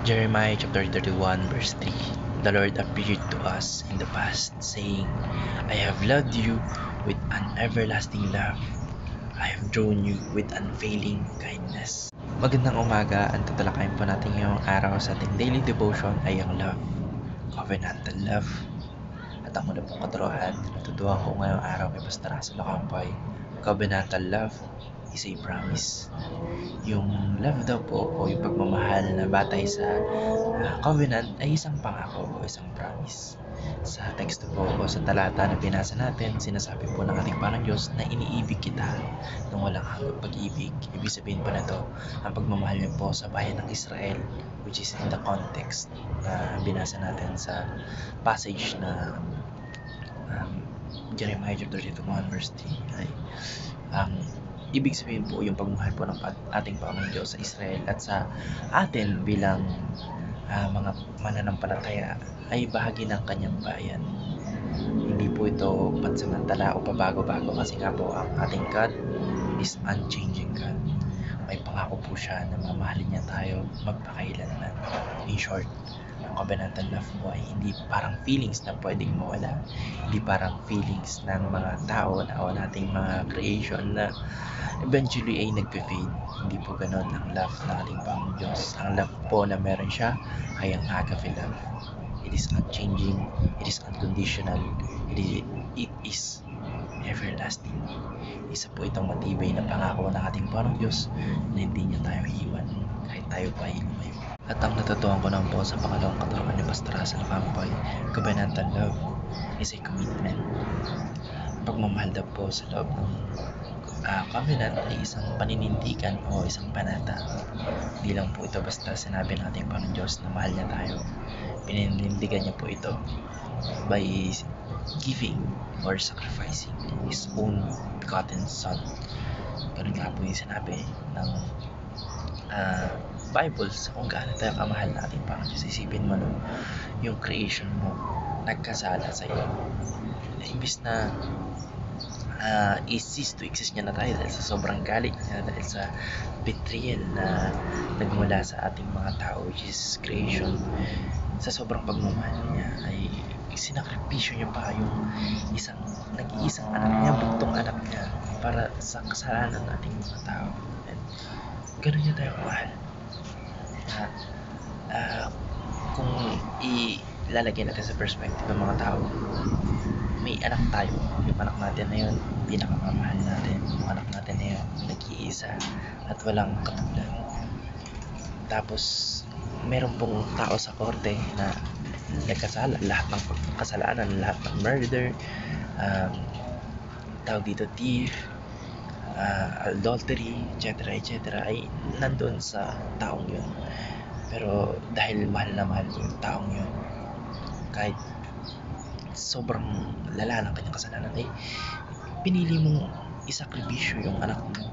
Jeremiah chapter 31 verse 3. The Lord appeared to us in the past, saying, I have loved you with an everlasting love. I have drawn you with unfailing kindness. Magandang umaga. Ang tatalakayin po natin ngayong araw sa ating daily devotion ay ang love, covenantal love. At ang muna pong katuruan, natutuwa ko ngayong araw kay Pastor Russell Ocampay. Covenantal love is a promise. Yung love daw po o yung pagmamahal na batay sa covenant ay isang pangako o isang promise. Sa teksto po o sa talata na binasa natin, sinasabi po ng ating Panginoon Diyos na iniibig kita ng walang hanggang pag-ibig. Ibig sabihin po na to, ang pagmamahal niyo po sa bayan ng Israel, which is in the context na binasa natin sa passage na Jeremiah chapter 31 verse 3 ay ibig sabihin po yung pagmamahal po ng ating Panginoon Diyos sa Israel at sa atin bilang mga mananampalataya ay bahagi ng kanyang bayan. Hindi po ito pansamantala o pabago-bago kasi nga po ang ating God is unchanging God. May pangako po siya na mamahalin niya tayo magpakailanman. In short, ang covenantal love mo ay hindi parang feelings na pwedeng mawala. Hindi parang feelings ng mga tao na o nating mga creation na eventually ay nagpe-fade. Hindi po ganon ang love ng ating Panginoon Diyos. Ang love po na meron siya ay ang agape love. It is unchanging, it is unconditional, it is everlasting. Isa po itong matibay na pangako ng ating Panginoon Diyos na hindi niya tayo iiwan kahit tayo pa ay lumayo. At ang natutuhan ko naman po sa pangalawang katuruan ni Pastor Russell Ocampay, covenantal love is a commitment. Pagmamahal daw po sa loob ng covenant ay isang paninindigan o isang panata. Hindi lang po ito basta sinabi ng ating Panginoon Diyos na mahal niya tayo. Pininindigan niya po ito by giving or sacrificing His own begotten Son. Ganun nga po yung sinabi ng Bible sa kung gaano tayo kamahal na ating Panginoon Diyos. Isipin mo no, yung creation mo nagkasala sa iyo. Imbis na cease to exist niya na tayo dahil sa sobrang galit niya, dahil sa betrayal na nagmula sa ating mga tao, which is creation, sa sobrang pagmamahal niya ay sinakripisyo niya pa yung nag-iisang anak niya, buktong anak niya para sa kasalanan ng ating mga tao. And ganun niya tayo kamahal. Kung ilalagay natin sa perspective ng mga tao, may anak tayo, yung anak natin na yun pinakamamahal natin, yung anak natin na yun nag-iisa at walang katulad. Tapos meron pong tao sa korte na nagkasala, lahat ng kasalanan, lahat ng murder, tawag dito thief, adultery, etc. ay nandun sa taong yun. Pero dahil mahal na mahal yung taong yun, kahit sobrang lala ng kanyang kasalanan, ay pinili mong isakripisyo yung anak mo,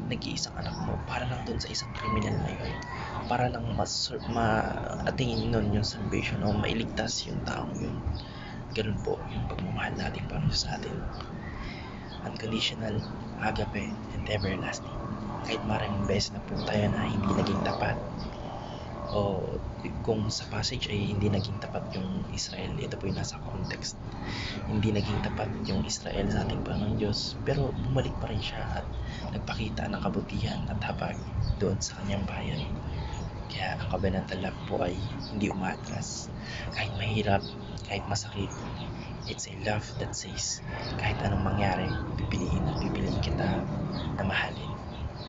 nag-iisang anak mo para lang dun sa isang criminal na yun, para lang ma-attain nun yung salvation o mailigtas yung taong yun. Ganun po yung pagmamahal natin para sa atin, unconditional, agape, and everlasting. Kahit maraming beses na po tayo na hindi naging tapat, o kung sa passage ay hindi naging tapat yung Israel, ito po yung nasa context, hindi naging tapat yung Israel sa ating Panginoon Diyos, pero bumalik pa rin siya at nagpakita ng kabutihan at habag doon sa kanyang bayan. Kaya ang covenantal love po ay hindi umatras kahit mahirap, kahit masakit. It's a love that says kahit anong mangyari, pipiliin kita na mahalin.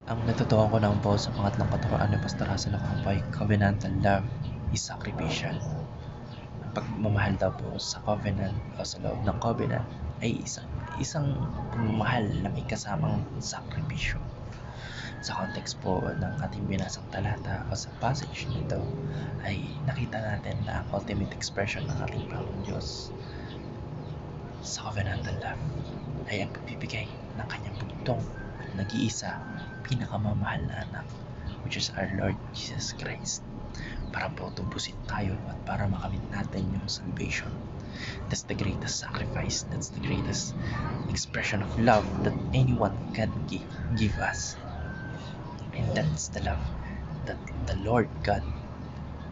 Ang natutuhan ko naman po sa pangatlong katuruan ni Pastor Russell Ocampay, covenantal love is sacrificial. Ang pagmamahal daw po sa covenant o sa loob ng covenant ay isang pagmamahal na may kasamang sakripisyo. Sa context po ng ating binasang talata o sa passage nito ay nakita natin na ang ultimate expression ng ating Panginoon Diyos sa covenantal love ay ang pagbibigay ng kanyang bugtong nag-iisa pinakamamahal na anak, which is our Lord Jesus Christ, para po tumbusin tayo at para makamit natin yung salvation. That's the greatest sacrifice, that's the greatest expression of love that anyone can give us. And that's the love that the Lord God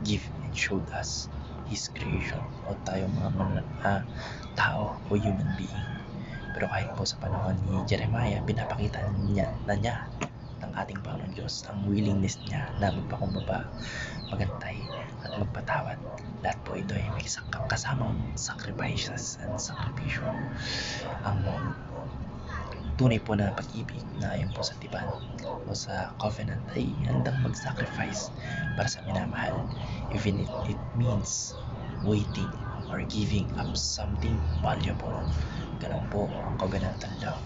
give and showed us His creation o tayo mga tao o human being. Pero kahit po sa panahon ni Jeremiah, pinapakita niya ng ating Panginoon Diyos ang willingness niya na magpakumbaba, magantay at magpatawad. Lahat po ito ay may kasamang sacrifices and sakripisyo. Ang tunay po na pag-ibig na ayon po sa tipan o sa covenant ay handang mag-sacrifice para sa minamahal, even if it means waiting or giving up something valuable. Ganon po ang covenantal love.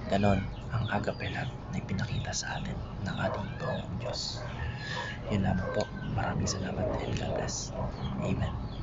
Ganon ang agape love na ipinakita sa atin ng ating Panginoong Diyos. Yun lamang po. Maraming salamat and God bless. Amen.